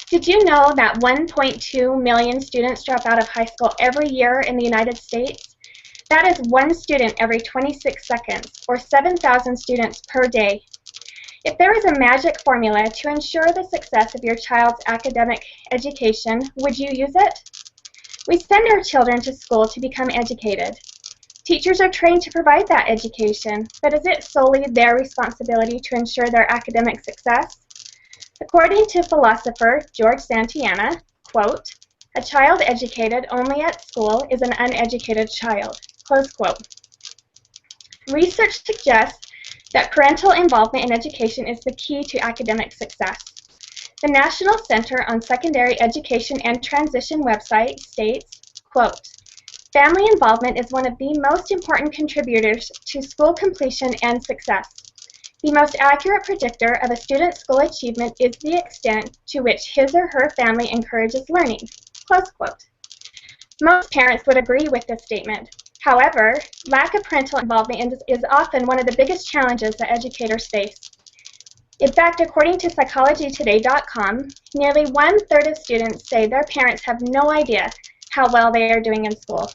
Did you know that 1.2 million students drop out of high school every year in the United States? That is one student every 26 seconds, or 7,000 students per day. If there was a magic formula to ensure the success of your child's academic education, would you use it? We send our children to school to become educated. Teachers are trained to provide that education, but is it solely their responsibility to ensure their academic success? According to philosopher George Santayana, quote, "A child educated only at school is an uneducated child," close quote. Research suggests that parental involvement in education is the key to academic success. The National Center on Secondary Education and Transition website states, quote, "Family involvement is one of the most important contributors to school completion and success. The most accurate predictor of a student's school achievement is the extent to which his or her family encourages learning," close quote. Most parents would agree with this statement. However, lack of parental involvement is often one of the biggest challenges that educators face. In fact, according to PsychologyToday.com, nearly 1/3 of students say their parents have no idea how well they are doing in school.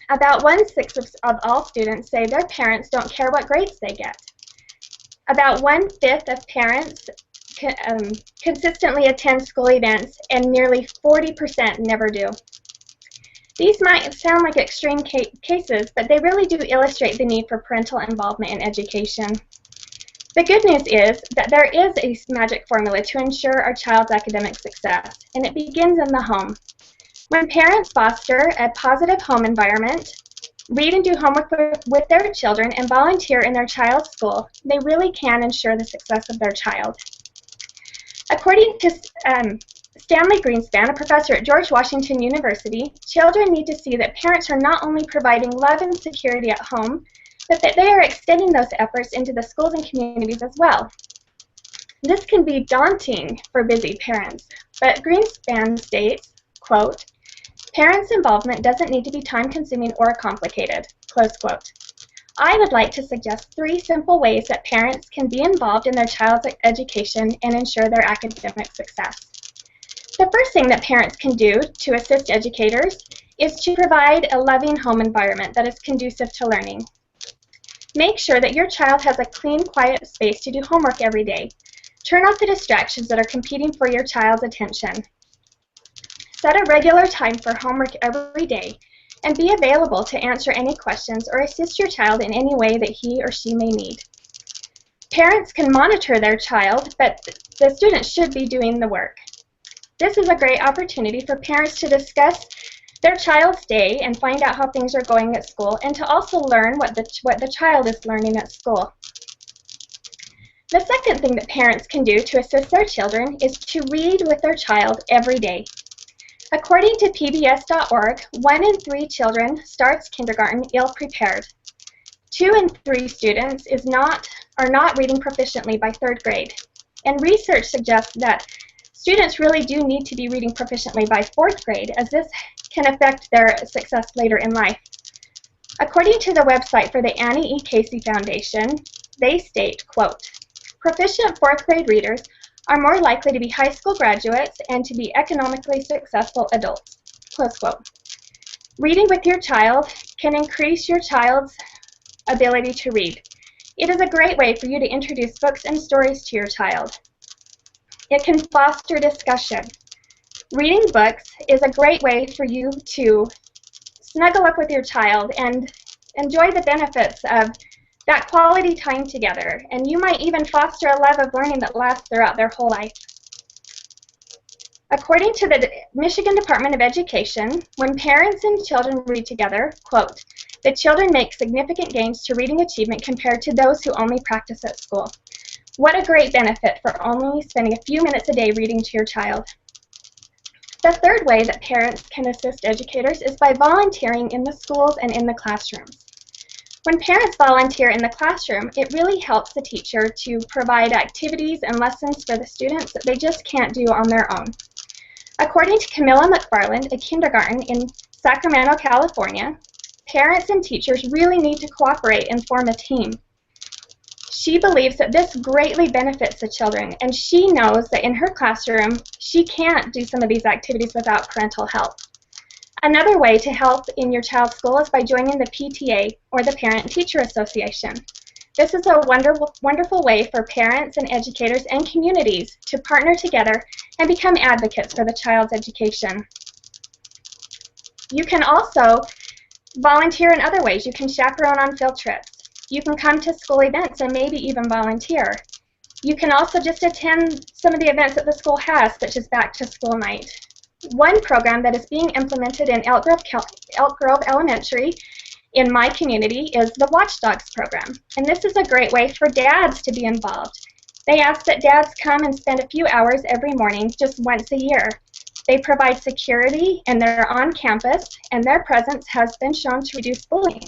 About 1/6 of all students say their parents don't care what grades they get. About 1/5 of parents consistently attend school events, and nearly 40% never do. These might sound like extreme cases, but they really do illustrate the need for parental involvement in education. The good news is that there is a magic formula to ensure our child's academic success, and it begins in the home. When parents foster a positive home environment, read and do homework with their children, and volunteer in their child's school, they really can ensure the success of their child. According to Stanley Greenspan, a professor at George Washington University, children need to see that parents are not only providing love and security at home, but that they are extending those efforts into the schools and communities as well. This can be daunting for busy parents, but Greenspan states, quote, "Parents' involvement doesn't need to be time-consuming or complicated," close quote. I would like to suggest 3 simple ways that parents can be involved in their child's education and ensure their academic success. The first thing that parents can do to assist educators is to provide a loving home environment that is conducive to learning. Make sure that your child has a clean, quiet space to do homework every day. Turn off the distractions that are competing for your child's attention. Set a regular time for homework every day, and be available to answer any questions or assist your child in any way that he or she may need. Parents can monitor their child, but the students should be doing the work. This is a great opportunity for parents to discuss their child's day and find out how things are going at school, and to also learn what the child is learning at school. The second thing that parents can do to assist their children is to read with their child every day. According to PBS.org, 1 in 3 children starts kindergarten ill-prepared. 2 in 3 students are not reading proficiently by 3rd grade. And research suggests that students really do need to be reading proficiently by 4th grade, as this can affect their success later in life. According to the website for the Annie E. Casey Foundation, they state, quote, "Proficient 4th grade readers are more likely to be high school graduates and to be economically successful adults," close quote. Reading with your child can increase your child's ability to read. It is a great way for you to introduce books and stories to your child. It can foster discussion. Reading books is a great way for you to snuggle up with your child and enjoy the benefits of that quality time together. And you might even foster a love of learning that lasts throughout their whole life. According to the Michigan Department of Education, when parents and children read together, quote, "The children make significant gains to reading achievement compared to those who only practice at school." What a great benefit for only spending a few minutes a day reading to your child. The third way that parents can assist educators is by volunteering in the schools and in the classrooms. When parents volunteer in the classroom, it really helps the teacher to provide activities and lessons for the students that they just can't do on their own. According to Camilla McFarland, a kindergarten in Sacramento, California, parents and teachers really need to cooperate and form a team. She believes that this greatly benefits the children, and she knows that in her classroom, she can't do some of these activities without parental help. Another way to help in your child's school is by joining the PTA, or the Parent-Teacher Association. This is a wonderful way for parents and educators and communities to partner together and become advocates for the child's education. You can also volunteer in other ways. You can chaperone on field trips. You can come to school events and maybe even volunteer. You can also just attend some of the events that the school has, such as Back to School Night. One program that is being implemented in Elk Grove Elementary in my community is the Watchdogs program. And this is a great way for dads to be involved. They ask that dads come and spend a few hours every morning, just once a year. They provide security, and they're on campus, and their presence has been shown to reduce bullying.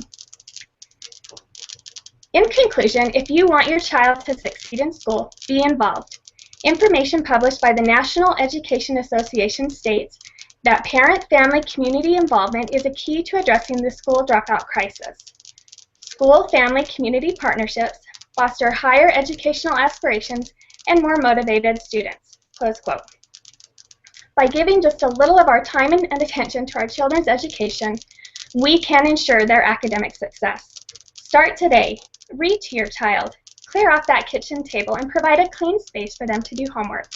In conclusion, if you want your child to succeed in school, be involved. Information published by the National Education Association states that parent-family community involvement is a key to addressing the school dropout crisis. School-family community partnerships foster higher educational aspirations and more motivated students. Close quote. By giving just a little of our time and attention to our children's education, we can ensure their academic success. Start today. Read to your child. Clear off that kitchen table and provide a clean space for them to do homework.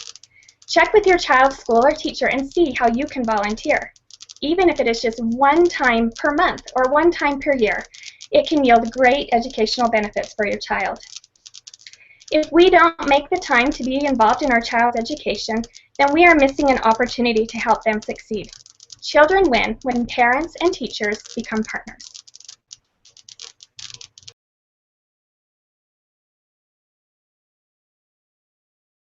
Check with your child's school or teacher and see how you can volunteer. Even if it is just one time per month or one time per year, it can yield great educational benefits for your child. If we don't make the time to be involved in our child's education, then we are missing an opportunity to help them succeed. Children win when parents and teachers become partners.